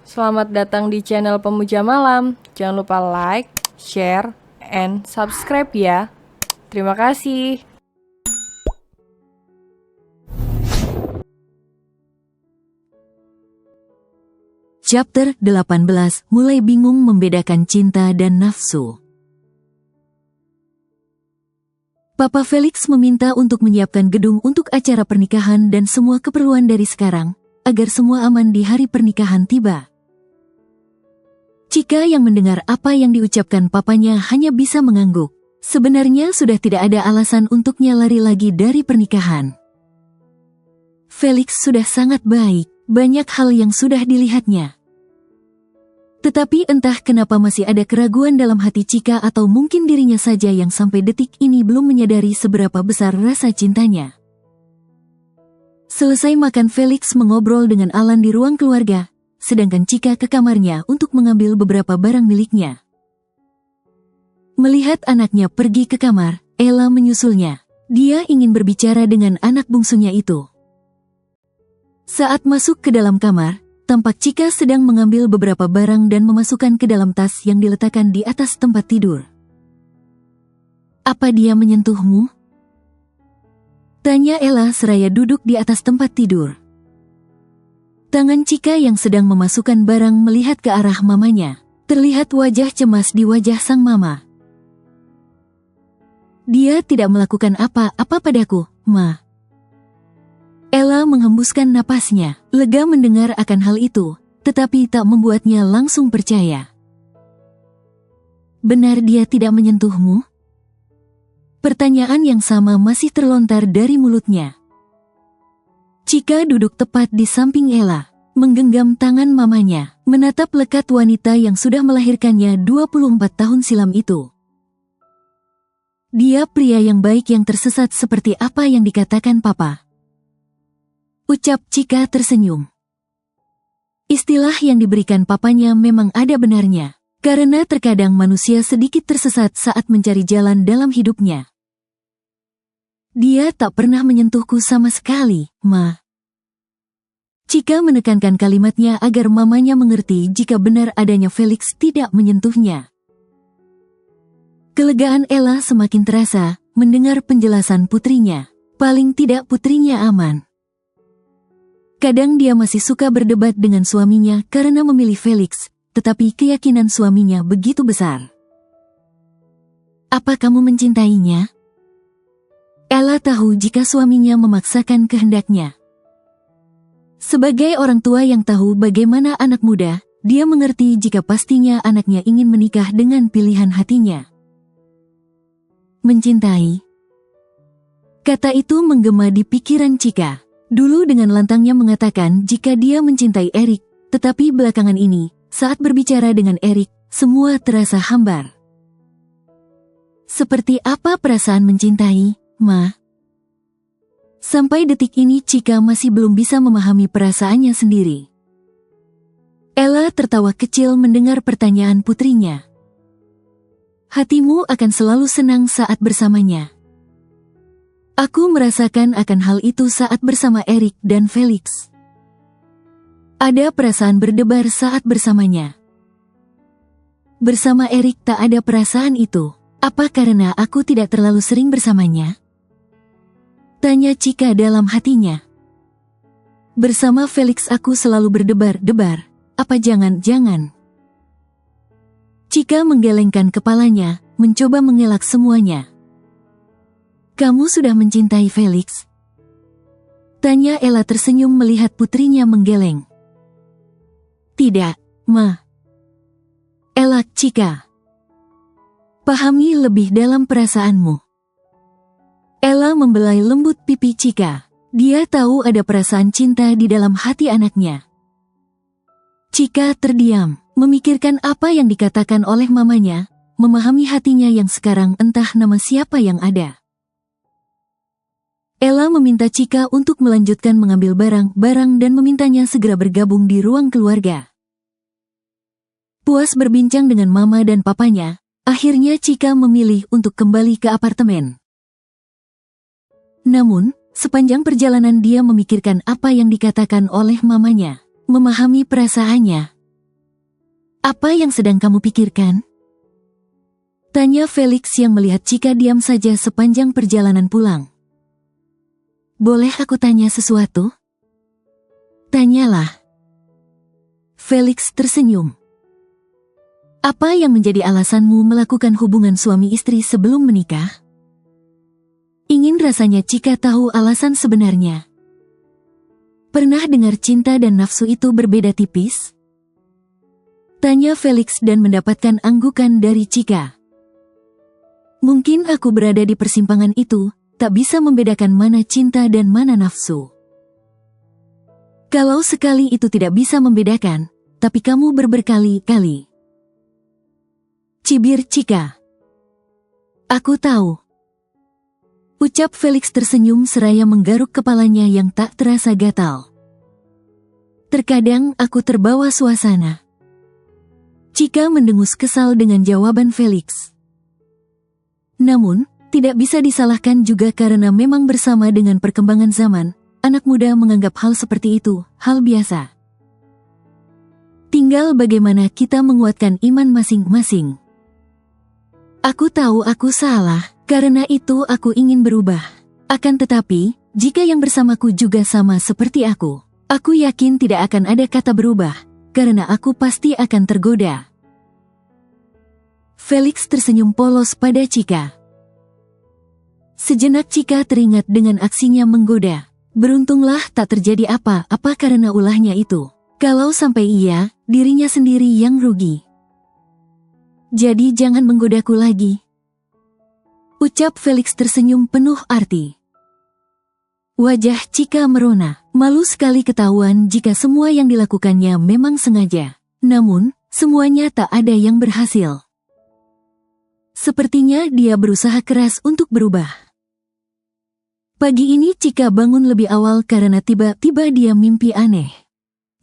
Selamat datang di channel Pemuja Malam. Jangan lupa like, share, and subscribe ya. Terima kasih. Chapter 18, mulai bingung membedakan cinta dan nafsu. Papa Felix meminta untuk menyiapkan gedung untuk acara pernikahan dan semua keperluan dari sekarang, agar semua aman di hari pernikahan tiba. Chika yang mendengar apa yang diucapkan papanya hanya bisa mengangguk. Sebenarnya sudah tidak ada alasan untuknya lari lagi dari pernikahan. Felix sudah sangat baik, banyak hal yang sudah dilihatnya. Tetapi entah kenapa masih ada keraguan dalam hati Chika atau mungkin dirinya saja yang sampai detik ini belum menyadari seberapa besar rasa cintanya. Selesai makan, Felix mengobrol dengan Alan di ruang keluarga, sedangkan Chika ke kamarnya untuk mengambil beberapa barang miliknya. Melihat anaknya pergi ke kamar, Ella menyusulnya. Dia ingin berbicara dengan anak bungsunya itu. Saat masuk ke dalam kamar, tampak Chika sedang mengambil beberapa barang dan memasukkan ke dalam tas yang diletakkan di atas tempat tidur. "Apa dia menyentuhmu?" tanya Ella seraya duduk di atas tempat tidur. Tangan Chika yang sedang memasukkan barang melihat ke arah mamanya. Terlihat wajah cemas di wajah sang mama. "Dia tidak melakukan apa-apa padaku, Ma." Ella menghembuskan napasnya, lega mendengar akan hal itu, tetapi tak membuatnya langsung percaya. "Benar dia tidak menyentuhmu?" Pertanyaan yang sama masih terlontar dari mulutnya. Chika duduk tepat di samping Ella, menggenggam tangan mamanya, menatap lekat wanita yang sudah melahirkannya 24 tahun silam itu. "Dia pria yang baik yang tersesat seperti apa yang dikatakan Papa," ucap Chika tersenyum. Istilah yang diberikan papanya memang ada benarnya, karena terkadang manusia sedikit tersesat saat mencari jalan dalam hidupnya. "Dia tak pernah menyentuhku sama sekali, Ma." Chika menekankan kalimatnya agar mamanya mengerti jika benar adanya Felix tidak menyentuhnya. Kelegaan Ella semakin terasa mendengar penjelasan putrinya. Paling tidak putrinya aman. Kadang dia masih suka berdebat dengan suaminya karena memilih Felix, tetapi keyakinan suaminya begitu besar. "Apa kamu mencintainya?" Ella tahu jika suaminya memaksakan kehendaknya. Sebagai orang tua yang tahu bagaimana anak muda, dia mengerti jika pastinya anaknya ingin menikah dengan pilihan hatinya. "Mencintai?" Kata itu menggema di pikiran Chika. Dulu dengan lantangnya mengatakan jika dia mencintai Erik, tetapi belakangan ini, saat berbicara dengan Erik, semua terasa hambar. "Seperti apa perasaan mencintai, Ma?" Sampai detik ini Chika masih belum bisa memahami perasaannya sendiri. Ella tertawa kecil mendengar pertanyaan putrinya. "Hatimu akan selalu senang saat bersamanya." "Aku merasakan akan hal itu saat bersama Erik dan Felix. Ada perasaan berdebar saat bersamanya. Bersama Erik tak ada perasaan itu. Apa karena aku tidak terlalu sering bersamanya?" tanya Chika dalam hatinya. "Bersama Felix aku selalu berdebar-debar. Apa jangan-jangan?" Chika menggelengkan kepalanya, mencoba mengelak semuanya. "Kamu sudah mencintai Felix?" tanya Ella tersenyum melihat putrinya menggeleng. "Tidak, Ma." elak Chika. "Pahami lebih dalam perasaanmu." Ella membelai lembut pipi Chika. Dia tahu ada perasaan cinta di dalam hati anaknya. Chika terdiam, memikirkan apa yang dikatakan oleh mamanya, memahami hatinya yang sekarang entah nama siapa yang ada. Ella meminta Chika untuk melanjutkan mengambil barang-barang dan memintanya segera bergabung di ruang keluarga. Puas berbincang dengan mama dan papanya, akhirnya Chika memilih untuk kembali ke apartemen. Namun, sepanjang perjalanan dia memikirkan apa yang dikatakan oleh mamanya, memahami perasaannya. Apa yang sedang kamu pikirkan? Tanya Felix yang melihat Chika diam saja sepanjang perjalanan pulang. Boleh aku tanya sesuatu? Tanyalah. Felix tersenyum. Apa yang menjadi alasanmu melakukan hubungan suami istri sebelum menikah? Ingin rasanya Chika tahu alasan sebenarnya. Pernah dengar cinta dan nafsu itu berbeda tipis? Tanya Felix dan mendapatkan anggukan dari Chika. Mungkin aku berada di persimpangan itu, tak bisa membedakan mana cinta dan mana nafsu. Kalau sekali itu tidak bisa membedakan, tapi kamu berberkali-kali. Cibir Chika. Aku tahu. Ucap Felix tersenyum seraya menggaruk kepalanya yang tak terasa gatal. Terkadang aku terbawa suasana. Chika mendengus kesal dengan jawaban Felix. Namun, tidak bisa disalahkan juga karena memang bersama dengan perkembangan zaman, anak muda menganggap hal seperti itu hal biasa. Tinggal bagaimana kita menguatkan iman masing-masing. Aku tahu aku salah, karena itu aku ingin berubah. Akan tetapi, jika yang bersamaku juga sama seperti aku yakin tidak akan ada kata berubah, karena aku pasti akan tergoda. Felix tersenyum polos pada Chika. Sejenak Chika teringat dengan aksinya menggoda. Beruntunglah tak terjadi apa-apa karena ulahnya itu. Kalau sampai iya, dirinya sendiri yang rugi. Jadi jangan menggodaku lagi. Ucap Felix tersenyum penuh arti. Wajah Chika merona, malu sekali ketahuan jika semua yang dilakukannya memang sengaja. Namun, semuanya tak ada yang berhasil. Sepertinya dia berusaha keras untuk berubah. Pagi ini Chika bangun lebih awal karena tiba-tiba dia mimpi aneh.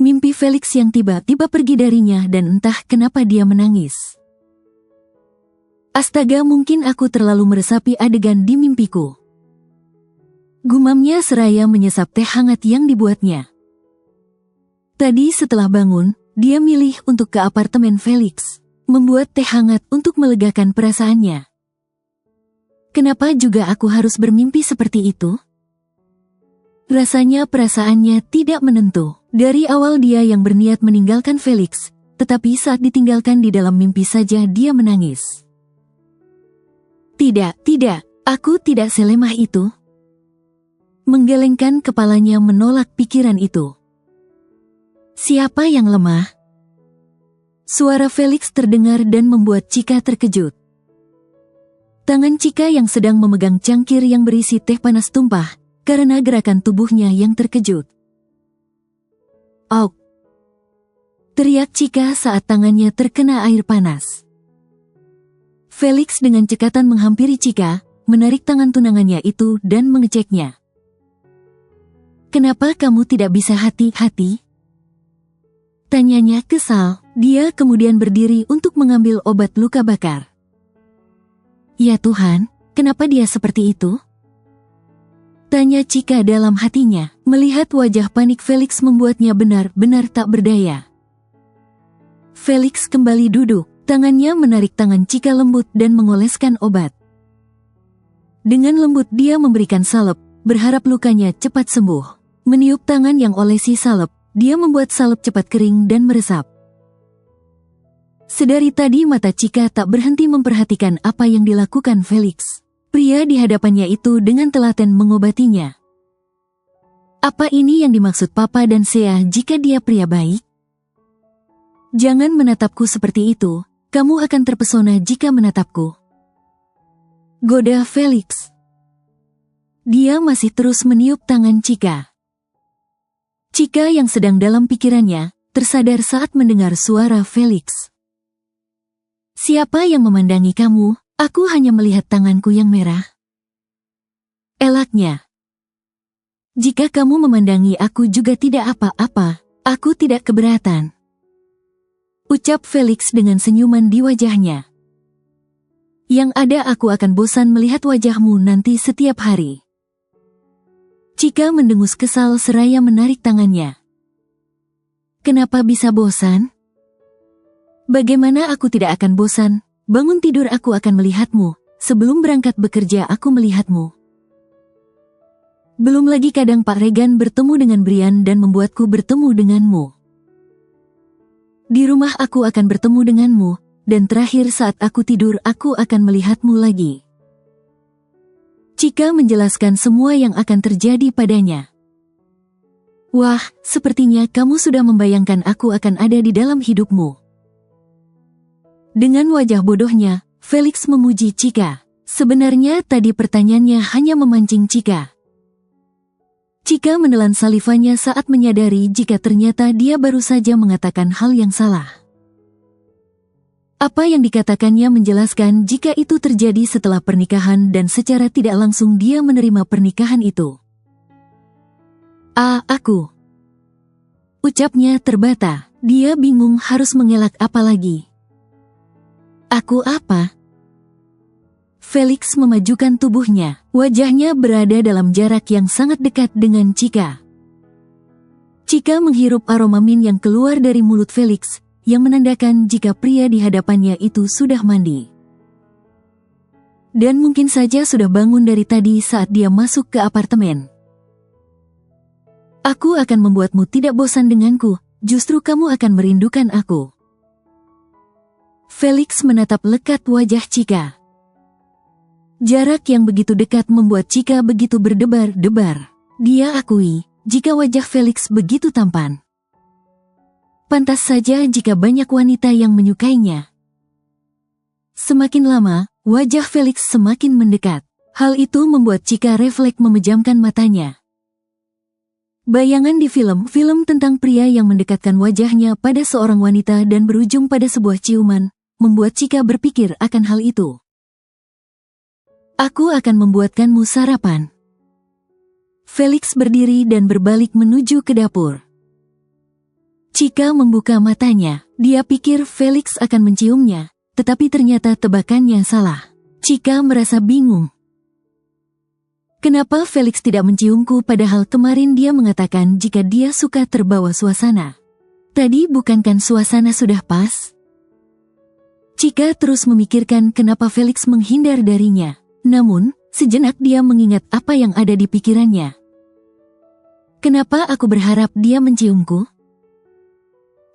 Mimpi Felix yang tiba-tiba pergi darinya dan entah kenapa dia menangis. Astaga, mungkin aku terlalu meresapi adegan di mimpiku. Gumamnya seraya menyesap teh hangat yang dibuatnya. Tadi setelah bangun, dia milih untuk ke apartemen Felix, membuat teh hangat untuk melegakan perasaannya. Kenapa juga aku harus bermimpi seperti itu? Rasanya perasaannya tidak menentu. Dari awal dia yang berniat meninggalkan Felix, tetapi saat ditinggalkan di dalam mimpi saja dia menangis. Tidak, aku tidak selemah itu. Menggelengkan kepalanya menolak pikiran itu. Siapa yang lemah? Suara Felix terdengar dan membuat Chika terkejut. Tangan Chika yang sedang memegang cangkir yang berisi teh panas tumpah, karena gerakan tubuhnya yang terkejut. Auk! Teriak Chika saat tangannya terkena air panas. Felix dengan cekatan menghampiri Chika, menarik tangan tunangannya itu dan mengeceknya. Kenapa kamu tidak bisa hati-hati? Tanyanya kesal, dia kemudian berdiri untuk mengambil obat luka bakar. Ya Tuhan, kenapa dia seperti itu? Tanya Chika dalam hatinya, melihat wajah panik Felix membuatnya benar-benar tak berdaya. Felix kembali duduk, tangannya menarik tangan Chika lembut dan mengoleskan obat. Dengan lembut dia memberikan salep, berharap lukanya cepat sembuh. Meniup tangan yang olesi salep, dia membuat salep cepat kering dan meresap. Sedari tadi mata Chika tak berhenti memperhatikan apa yang dilakukan Felix. Pria di hadapannya itu dengan telaten mengobatinya. Apa ini yang dimaksud Papa dan Sea jika dia pria baik? Jangan menatapku seperti itu, kamu akan terpesona jika menatapku. Goda Felix. Dia masih terus meniup tangan Chika. Chika yang sedang dalam pikirannya, tersadar saat mendengar suara Felix. Siapa yang memandangi kamu? Aku hanya melihat tanganku yang merah. Elaknya. Jika kamu memandangi aku juga tidak apa-apa, aku tidak keberatan. Ucap Felix dengan senyuman di wajahnya. Yang ada aku akan bosan melihat wajahmu nanti setiap hari. Chika mendengus kesal seraya menarik tangannya. Kenapa bisa bosan? Bagaimana aku tidak akan bosan? Bangun tidur aku akan melihatmu. Sebelum berangkat bekerja aku melihatmu. Belum lagi kadang Pak Regan bertemu dengan Brian dan membuatku bertemu denganmu. Di rumah aku akan bertemu denganmu, dan terakhir saat aku tidur aku akan melihatmu lagi. Chika menjelaskan semua yang akan terjadi padanya. Wah, sepertinya kamu sudah membayangkan aku akan ada di dalam hidupmu. Dengan wajah bodohnya, Felix memuji Chika. Sebenarnya tadi pertanyaannya hanya memancing Chika. Chika menelan salivanya saat menyadari jika ternyata dia baru saja mengatakan hal yang salah. Apa yang dikatakannya menjelaskan jika itu terjadi setelah pernikahan dan secara tidak langsung dia menerima pernikahan itu. Aku. Ucapnya terbata, dia bingung harus mengelak apa lagi. Aku apa? Felix memajukan tubuhnya, wajahnya berada dalam jarak yang sangat dekat dengan Chika. Chika menghirup aroma min yang keluar dari mulut Felix, yang menandakan jika pria di hadapannya itu sudah mandi. Dan mungkin saja sudah bangun dari tadi saat dia masuk ke apartemen. Aku akan membuatmu tidak bosan denganku, justru kamu akan merindukan aku. Felix menatap lekat wajah Chika. Jarak yang begitu dekat membuat Chika begitu berdebar-debar. Dia akui, jika wajah Felix begitu tampan. Pantas saja jika banyak wanita yang menyukainya. Semakin lama, wajah Felix semakin mendekat. Hal itu membuat Chika refleks memejamkan matanya. Bayangan di film tentang pria yang mendekatkan wajahnya pada seorang wanita dan berujung pada sebuah ciuman, membuat Chika berpikir akan hal itu. Aku akan membuatkanmu sarapan. Felix berdiri dan berbalik menuju ke dapur. Chika membuka matanya, dia pikir Felix akan menciumnya, tetapi ternyata tebakannya salah. Chika merasa bingung. Kenapa Felix tidak menciumku padahal kemarin dia mengatakan jika dia suka terbawa suasana? Tadi bukankah suasana sudah pas? Chika terus memikirkan kenapa Felix menghindar darinya. Namun, sejenak dia mengingat apa yang ada di pikirannya. Kenapa aku berharap dia menciumku?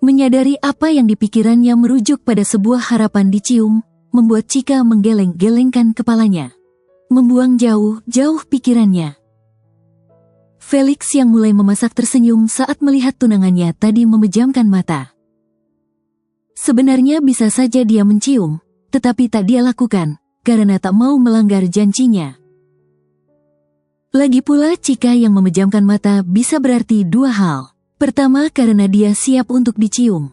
Menyadari apa yang dipikirannya merujuk pada sebuah harapan dicium, membuat Chika menggeleng-gelengkan kepalanya. Membuang jauh-jauh pikirannya. Felix yang mulai memasak tersenyum saat melihat tunangannya tadi memejamkan mata. Sebenarnya bisa saja dia mencium, tetapi tak dia lakukan, karena tak mau melanggar janjinya. Lagi pula Chika yang memejamkan mata bisa berarti dua hal. Pertama, karena dia siap untuk dicium.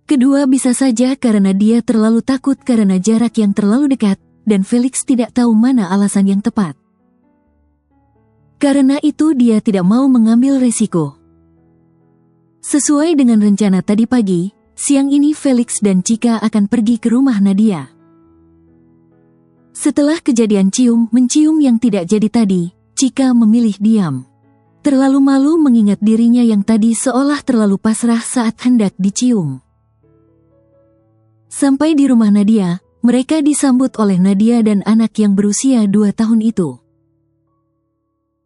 Kedua, bisa saja karena dia terlalu takut karena jarak yang terlalu dekat, dan Felix tidak tahu mana alasan yang tepat. Karena itu dia tidak mau mengambil resiko. Sesuai dengan rencana tadi pagi, siang ini Felix dan Chika akan pergi ke rumah Nadia. Setelah kejadian cium-mencium yang tidak jadi tadi, Chika memilih diam. Terlalu malu mengingat dirinya yang tadi seolah terlalu pasrah saat hendak dicium. Sampai di rumah Nadia, mereka disambut oleh Nadia dan anak yang berusia 2 tahun itu.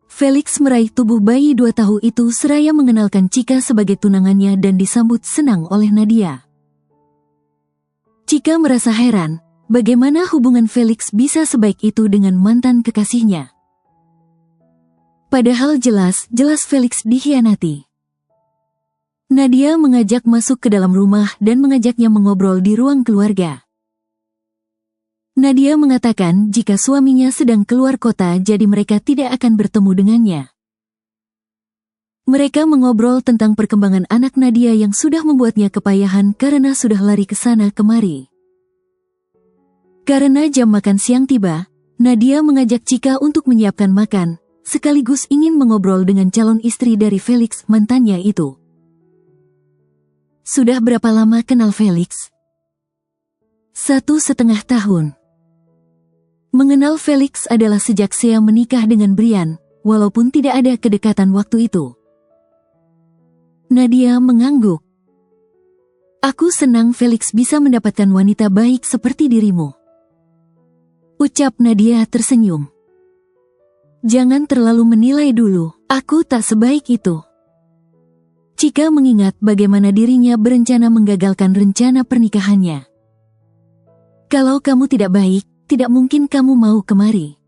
Felix meraih tubuh bayi 2 tahun itu seraya mengenalkan Chika sebagai tunangannya dan disambut senang oleh Nadia. Chika merasa heran, bagaimana hubungan Felix bisa sebaik itu dengan mantan kekasihnya. Padahal jelas Felix dikhianati. Nadia mengajak masuk ke dalam rumah dan mengajaknya mengobrol di ruang keluarga. Nadia mengatakan jika suaminya sedang keluar kota jadi mereka tidak akan bertemu dengannya. Mereka mengobrol tentang perkembangan anak Nadia yang sudah membuatnya kepayahan karena sudah lari ke sana kemari. Karena jam makan siang tiba, Nadia mengajak Chika untuk menyiapkan makan, sekaligus ingin mengobrol dengan calon istri dari Felix, mantannya itu. Sudah berapa lama kenal Felix? 1,5 tahun. Mengenal Felix adalah sejak Sea menikah dengan Brian, walaupun tidak ada kedekatan waktu itu. Nadia mengangguk. Aku senang Felix bisa mendapatkan wanita baik seperti dirimu. Ucap Nadia tersenyum. Jangan terlalu menilai dulu, aku tak sebaik itu. Chika mengingat bagaimana dirinya berencana menggagalkan rencana pernikahannya. Kalau kamu tidak baik, tidak mungkin kamu mau kemari.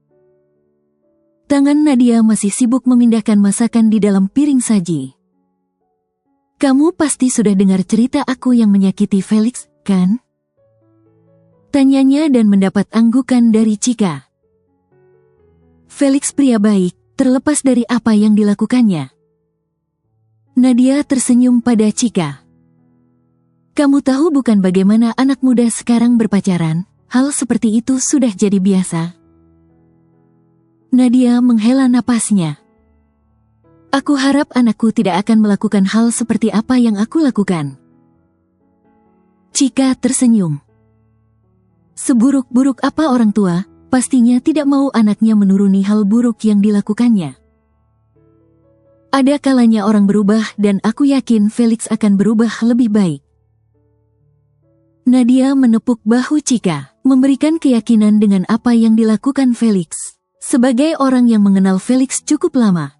Tangan Nadia masih sibuk memindahkan masakan di dalam piring saji. Kamu pasti sudah dengar cerita aku yang menyakiti Felix, kan? Tanyanya dan mendapat anggukan dari Chika. Felix pria baik, terlepas dari apa yang dilakukannya. Nadia tersenyum pada Chika. Kamu tahu bukan bagaimana anak muda sekarang berpacaran, hal seperti itu sudah jadi biasa. Nadia menghela napasnya. Aku harap anakku tidak akan melakukan hal seperti apa yang aku lakukan. Chika tersenyum. Seburuk-buruk apa orang tua, pastinya tidak mau anaknya menuruni hal buruk yang dilakukannya. Ada kalanya orang berubah dan aku yakin Felix akan berubah lebih baik. Nadia menepuk bahu Chika, memberikan keyakinan dengan apa yang dilakukan Felix. Sebagai orang yang mengenal Felix cukup lama,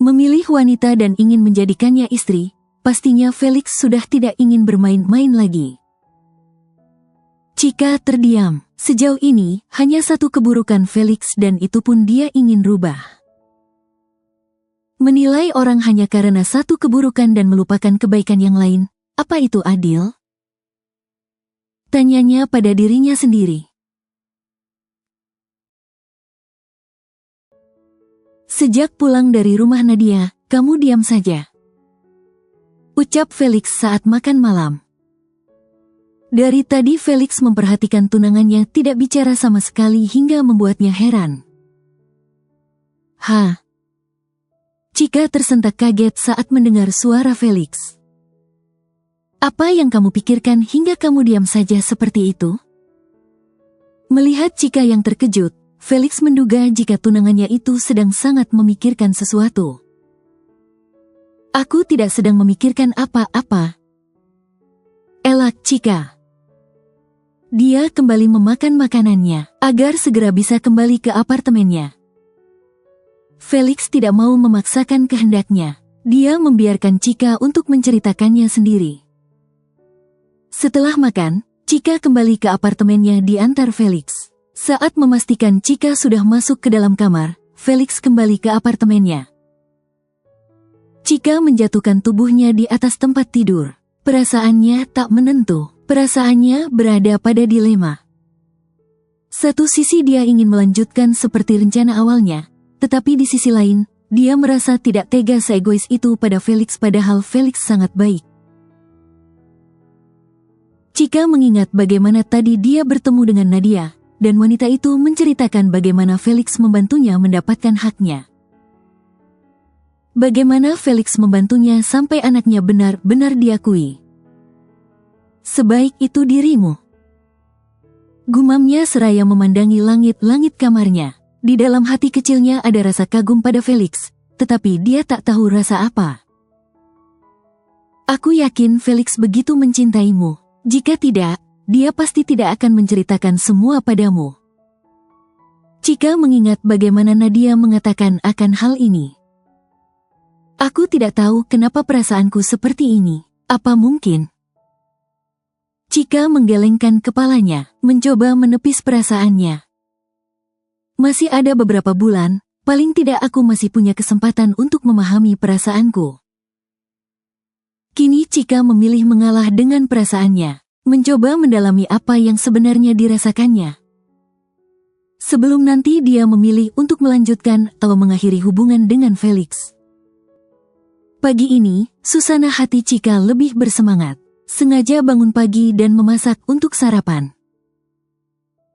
memilih wanita dan ingin menjadikannya istri, pastinya Felix sudah tidak ingin bermain-main lagi. Chika terdiam. Sejauh ini, hanya satu keburukan Felix dan itu pun dia ingin rubah. Menilai orang hanya karena satu keburukan dan melupakan kebaikan yang lain, apa itu adil? Tanyanya pada dirinya sendiri. Sejak pulang dari rumah Nadia, kamu diam saja. Ucap Felix saat makan malam. Dari tadi Felix memperhatikan tunangannya tidak bicara sama sekali hingga membuatnya heran. Chika tersentak kaget saat mendengar suara Felix. Apa yang kamu pikirkan hingga kamu diam saja seperti itu? Melihat Chika yang terkejut, Felix menduga jika tunangannya itu sedang sangat memikirkan sesuatu. Aku tidak sedang memikirkan apa-apa. Elak Chika. Dia kembali memakan makanannya, agar segera bisa kembali ke apartemennya. Felix tidak mau memaksakan kehendaknya. Dia membiarkan Chika untuk menceritakannya sendiri. Setelah makan, Chika kembali ke apartemennya diantar Felix. Saat memastikan Chika sudah masuk ke dalam kamar, Felix kembali ke apartemennya. Chika menjatuhkan tubuhnya di atas tempat tidur. Perasaannya tak menentu. Perasaannya berada pada dilema. Satu sisi dia ingin melanjutkan seperti rencana awalnya, tetapi di sisi lain, dia merasa tidak tega seegois itu pada Felix padahal Felix sangat baik. Chika mengingat bagaimana tadi dia bertemu dengan Nadia, dan wanita itu menceritakan bagaimana Felix membantunya mendapatkan haknya. Bagaimana Felix membantunya sampai anaknya benar-benar diakui. Sebaik itu dirimu. Gumamnya seraya memandangi langit-langit kamarnya. Di dalam hati kecilnya ada rasa kagum pada Felix, tetapi dia tak tahu rasa apa. Aku yakin Felix begitu mencintaimu. Jika tidak, dia pasti tidak akan menceritakan semua padamu. Chika mengingat bagaimana Nadia mengatakan akan hal ini. Aku tidak tahu kenapa perasaanku seperti ini. Apa mungkin? Chika menggelengkan kepalanya, mencoba menepis perasaannya. Masih ada beberapa bulan, paling tidak aku masih punya kesempatan untuk memahami perasaanku. Kini Chika memilih mengalah dengan perasaannya, mencoba mendalami apa yang sebenarnya dirasakannya. Sebelum nanti dia memilih untuk melanjutkan atau mengakhiri hubungan dengan Felix. Pagi ini, suasana hati Chika lebih bersemangat. Sengaja bangun pagi dan memasak untuk sarapan.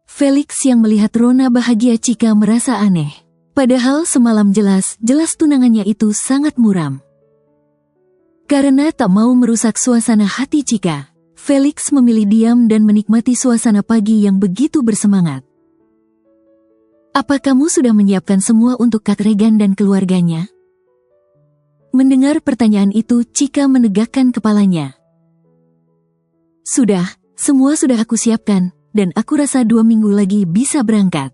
Felix yang melihat Rona bahagia Chika merasa aneh. Padahal semalam jelas tunangannya itu sangat muram. Karena tak mau merusak suasana hati Chika, Felix memilih diam dan menikmati suasana pagi yang begitu bersemangat. Apa kamu sudah menyiapkan semua untuk Kak Regan dan keluarganya? Mendengar pertanyaan itu, Chika menegakkan kepalanya. Sudah, semua sudah aku siapkan, dan aku rasa 2 minggu lagi bisa berangkat.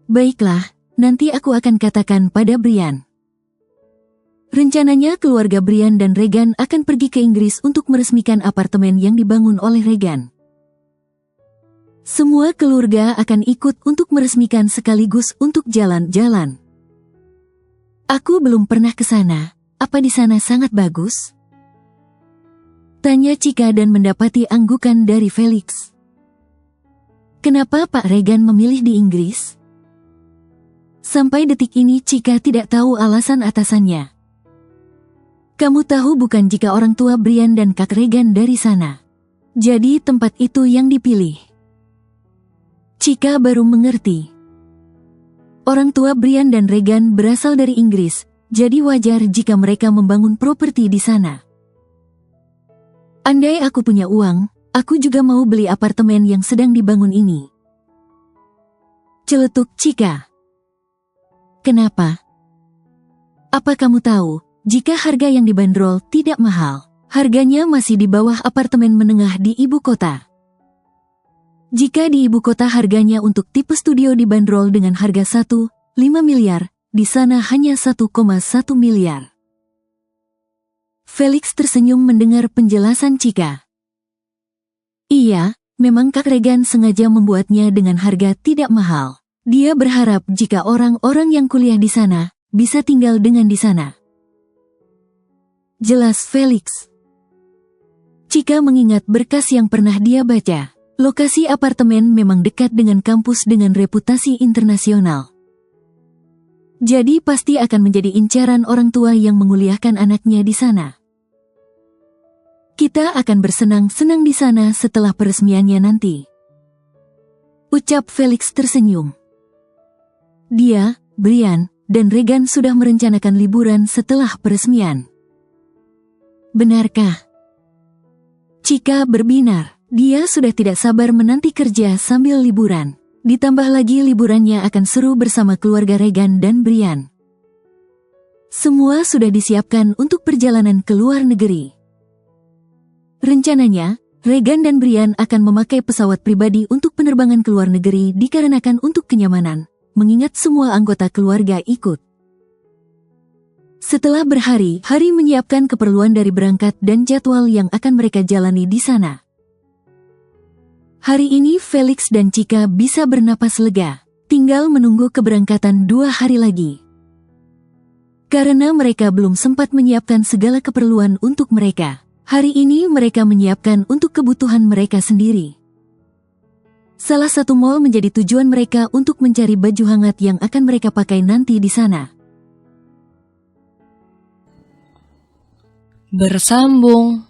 Baiklah, nanti aku akan katakan pada Brian. Rencananya keluarga Brian dan Regan akan pergi ke Inggris untuk meresmikan apartemen yang dibangun oleh Regan. Semua keluarga akan ikut untuk meresmikan sekaligus untuk jalan-jalan. Aku belum pernah ke sana. Apa di sana sangat bagus? Tanya Chika dan mendapati anggukan dari Felix. Kenapa Pak Regan memilih di Inggris? Sampai detik ini Chika tidak tahu alasan atasannya. Kamu tahu bukan jika orang tua Brian dan Kak Regan dari sana. Jadi tempat itu yang dipilih. Chika baru mengerti. Orang tua Brian dan Regan berasal dari Inggris, jadi wajar jika mereka membangun properti di sana. Andai aku punya uang, aku juga mau beli apartemen yang sedang dibangun ini. Celetuk Chika. Kenapa? Apa kamu tahu, jika harga yang dibanderol tidak mahal, harganya masih di bawah apartemen menengah di ibu kota. Jika di ibu kota harganya untuk tipe studio dibanderol dengan harga 1,5 miliar, di sana hanya 1,1 miliar. Felix tersenyum mendengar penjelasan Chika. Iya, memang Kak Regan sengaja membuatnya dengan harga tidak mahal. Dia berharap jika orang-orang yang kuliah di sana, bisa tinggal dengan di sana. Jelas Felix. Chika mengingat berkas yang pernah dia baca. Lokasi apartemen memang dekat dengan kampus dengan reputasi internasional. Jadi pasti akan menjadi incaran orang tua yang menguliahkan anaknya di sana. Kita akan bersenang-senang di sana setelah peresmiannya nanti. Ucap Felix tersenyum. Dia, Brian, dan Regan sudah merencanakan liburan setelah peresmian. Benarkah? Chika berbinar. Dia sudah tidak sabar menanti kerja sambil liburan. Ditambah lagi liburannya akan seru bersama keluarga Regan dan Brian. Semua sudah disiapkan untuk perjalanan ke luar negeri. Rencananya, Regan dan Brian akan memakai pesawat pribadi untuk penerbangan ke luar negeri dikarenakan untuk kenyamanan, mengingat semua anggota keluarga ikut. Setelah berhari-hari menyiapkan keperluan dari berangkat dan jadwal yang akan mereka jalani di sana. Hari ini Felix dan Chika bisa bernapas lega, tinggal menunggu keberangkatan 2 hari lagi. Karena mereka belum sempat menyiapkan segala keperluan untuk mereka, hari ini mereka menyiapkan untuk kebutuhan mereka sendiri. Salah satu mall menjadi tujuan mereka untuk mencari baju hangat yang akan mereka pakai nanti di sana. Bersambung.